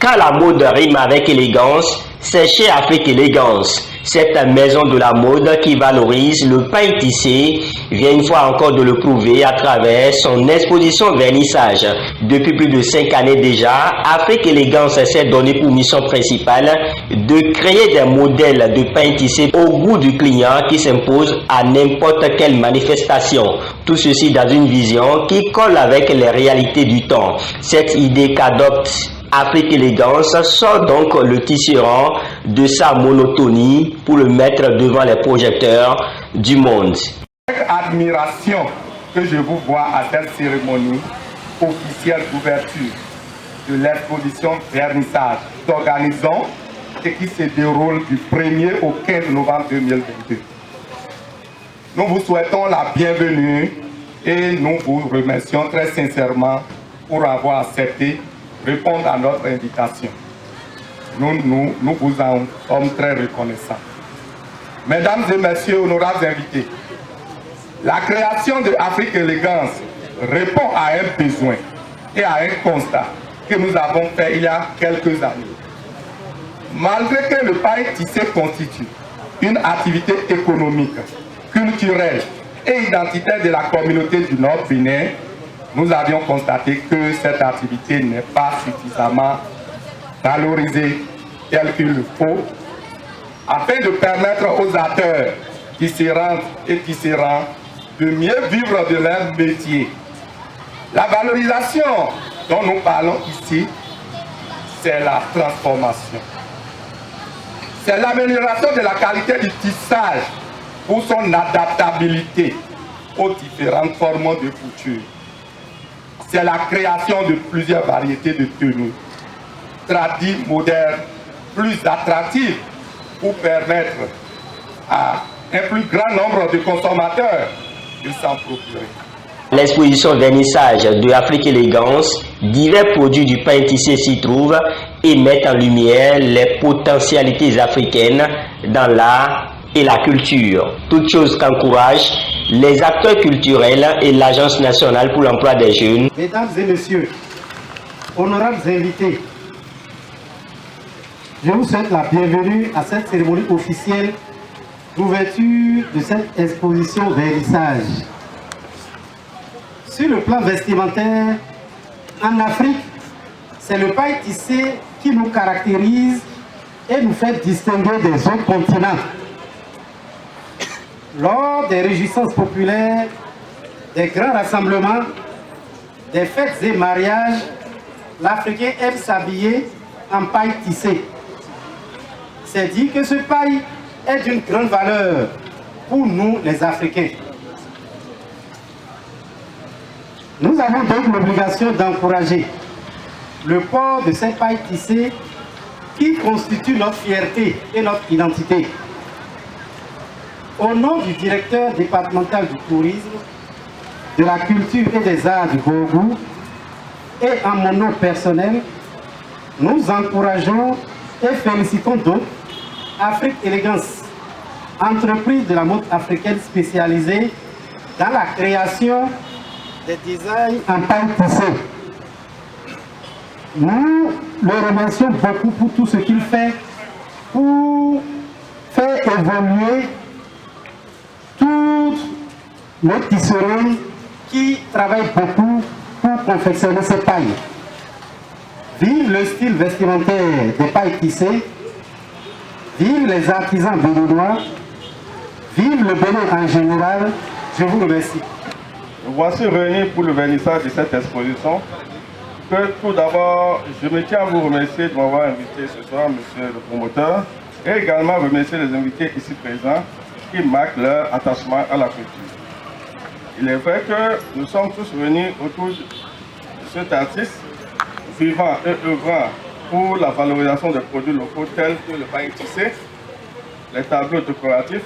Quand la mode rime avec élégance, c'est chez Afrique Élégance. Cette maison de la mode qui valorise le pain tissé vient une fois encore de le prouver à travers son exposition vernissage. Depuis plus de 5 années déjà, Afrique Élégance s'est donné pour mission principale de créer des modèles de pain tissé au goût du client qui s'impose à n'importe quelle manifestation. Tout ceci dans une vision qui colle avec les réalités du temps. Cette idée qu'adopte Afrique Élégance sort donc le tisserand de sa monotonie pour le mettre devant les projecteurs du monde. Avec admiration que je vous vois à cette cérémonie officielle d'ouverture de l'exposition vernissage d'Organisons et qui se déroule du 1er au 15 novembre 2022. Nous vous souhaitons la bienvenue et nous vous remercions très sincèrement pour avoir accepté répondre à notre invitation. Nous vous en sommes très reconnaissants. Mesdames et messieurs, honorables invités, la création de Afrique Élégance répond à un besoin et à un constat que nous avons fait il y a quelques années. Malgré que le pain tissé constitue une activité économique, culturelle et identitaire de la communauté du Nord Bénin, nous avions constaté que cette activité n'est pas suffisamment valorisée telle qu'il le faut, afin de permettre aux acteurs tisserands et tisserands de mieux vivre de leur métier. La valorisation dont nous parlons ici, c'est la transformation. C'est l'amélioration de la qualité du tissage pour son adaptabilité aux différentes formes de couture. C'est la création de plusieurs variétés de tenues, tradies, modernes, plus attractives pour permettre à un plus grand nombre de consommateurs de s'en procurer. L'exposition vernissage de Afrique Élégance, divers produits du pain tissé s'y trouvent et mettent en lumière les potentialités africaines dans l'art et la culture. Toutes choses qu'encouragent les acteurs culturels et l'Agence nationale pour l'emploi des jeunes. Mesdames et messieurs, honorables invités, je vous souhaite la bienvenue à cette cérémonie officielle d'ouverture de cette exposition vernissage. Sur le plan vestimentaire, en Afrique, c'est le pain tissé qui nous caractérise et nous fait distinguer des autres continents. Lors des réjouissances populaires, des grands rassemblements, des fêtes et mariages, l'Africain aime s'habiller en paille tissée. C'est dit que ce paille est d'une grande valeur pour nous les Africains. Nous avons donc l'obligation d'encourager le port de ces pailles tissées qui constituent notre fierté et notre identité. Au nom du directeur départemental du tourisme, de la culture et des arts du Borgou, et en mon nom personnel, nous encourageons et félicitons donc Afrique Élégance, entreprise de la mode africaine spécialisée dans la création des designs en paille tissée. Nous le remercions beaucoup pour tout ce qu'il fait pour faire évoluer toutes nos tisserands qui travaillent beaucoup pour confectionner ces pailles. Vive le style vestimentaire des pailles tissées, vive les artisans béninois, vive le Bénin en général. Je vous remercie. Nous voici réunis pour le vernissage de cette exposition. Que tout d'abord, je me tiens à vous remercier de m'avoir invité ce soir, monsieur le promoteur, et également remercier les invités ici présents qui marquent leur attachement à la culture. Il est vrai que nous sommes tous réunis autour de cet artiste vivant et œuvrant pour la valorisation des produits locaux tels que le pain tissé, les tableaux décoratifs,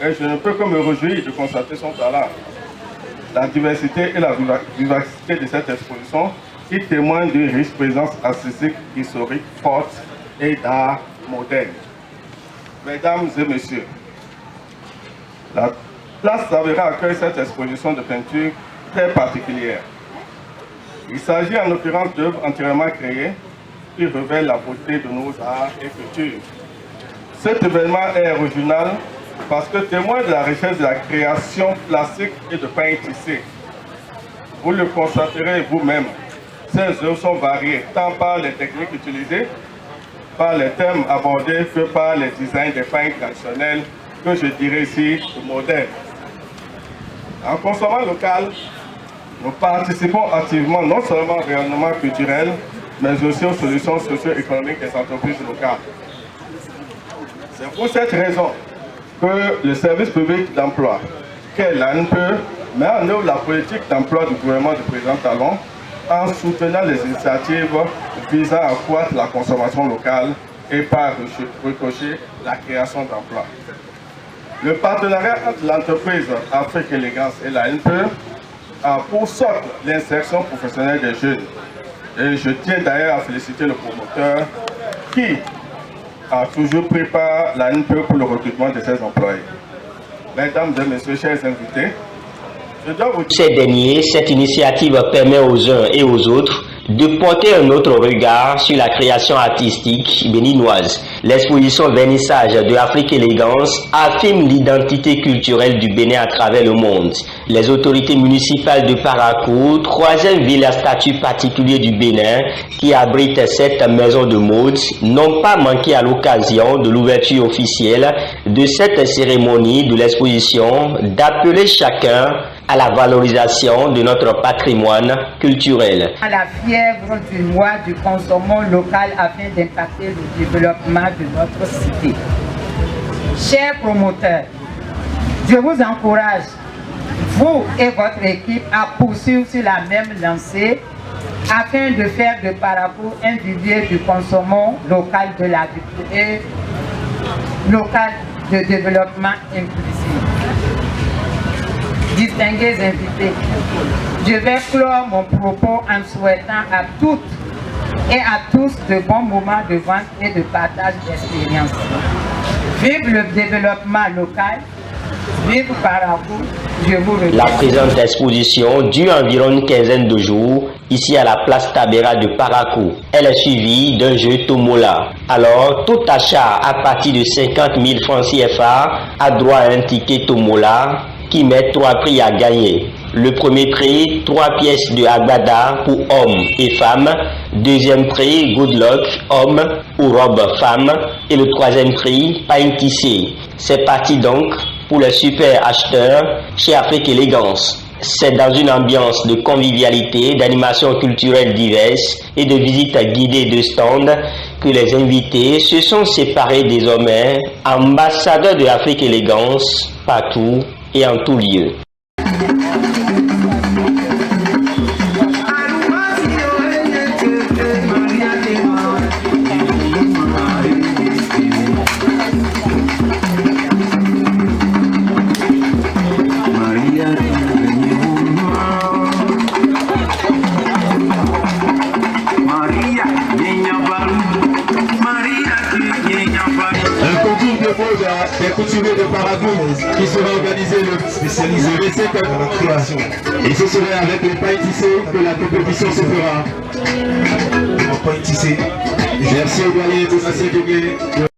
et je ne peux que me réjouir de constater son talent. La diversité et la vivacité de cette exposition qui témoigne d'une riche présence artistique, historique, forte et d'art moderne. Mesdames et messieurs, la place Savera accueille cette exposition de peinture très particulière. Il s'agit en l'occurrence d'œuvres entièrement créées qui révèle la beauté de nos arts et cultures. Cet événement est original parce que témoin de la richesse de la création plastique et de pain tissé. Vous le constaterez vous-même, ces œuvres sont variées tant par les techniques utilisées, par les thèmes abordés que par les designs des pains traditionnels que je dirais ici modernes. En consommant local, nous participons activement non seulement au rayonnement culturel, mais aussi aux solutions socio-économiques des entreprises locales. C'est pour cette raison que le service public d'emploi, qu'est l'ANPE, met en œuvre la politique d'emploi du gouvernement du président Talon en soutenant les initiatives visant à accroître la consommation locale et par ricochet la création d'emplois. Le partenariat entre l'entreprise Afrique Élégance et l'ANPE a pour socle l'insertion professionnelle des jeunes. Et je tiens d'ailleurs à féliciter le promoteur qui a toujours pris part à l'ANPE pour le recrutement de ses employés. Mesdames et messieurs, chers invités, je dois vous dire... Ces derniers, cette initiative permet aux uns et aux autres de porter un autre regard sur la création artistique béninoise. L'exposition Vernissage de Afrique Élégance affirme l'identité culturelle du Bénin à travers le monde. Les autorités municipales de Parakou, troisième ville à statut particulier du Bénin, qui abrite cette maison de mode, n'ont pas manqué à l'occasion de l'ouverture officielle de cette cérémonie de l'exposition d'appeler chacun à la valorisation de notre patrimoine culturel. À la fièvre du mois du consommant local afin d'impacter le développement de notre cité. Chers promoteurs, je vous encourage, vous et votre équipe, à poursuivre sur la même lancée afin de faire de Parakou un vivier du consommant local de la et local de développement inclusif. Distingués invités, je vais clore mon propos en souhaitant à toutes et à tous de bons moments de vente et de partage d'expériences. Vive le développement local, vive Parakou, je vous remercie. La présente exposition dure environ une quinzaine de jours ici à la place Tabera de Parakou. Elle est suivie d'un jeu Tomola. Alors, tout achat à partir de 50 000 francs CFA a droit à un ticket Tomola qui met 3 prix à gagner. Le premier prix, 3 pièces de Agbada pour hommes et femmes. Deuxième prix, Good Luck, homme ou robe femme. Et le troisième prix, pain tissé. C'est parti donc pour les super acheteurs chez Afrique Élégance. C'est dans une ambiance de convivialité, d'animations culturelles diverses et de visites guidées de stands que les invités se sont séparés désormais, ambassadeurs de Afrique Élégance partout et en tout lieu. Des couturiers de Parakou qui sera organisé le 5 de la création. Et ce serait avec les pains tissés que la compétition se fera. Merci au doyen de Massé Dougué.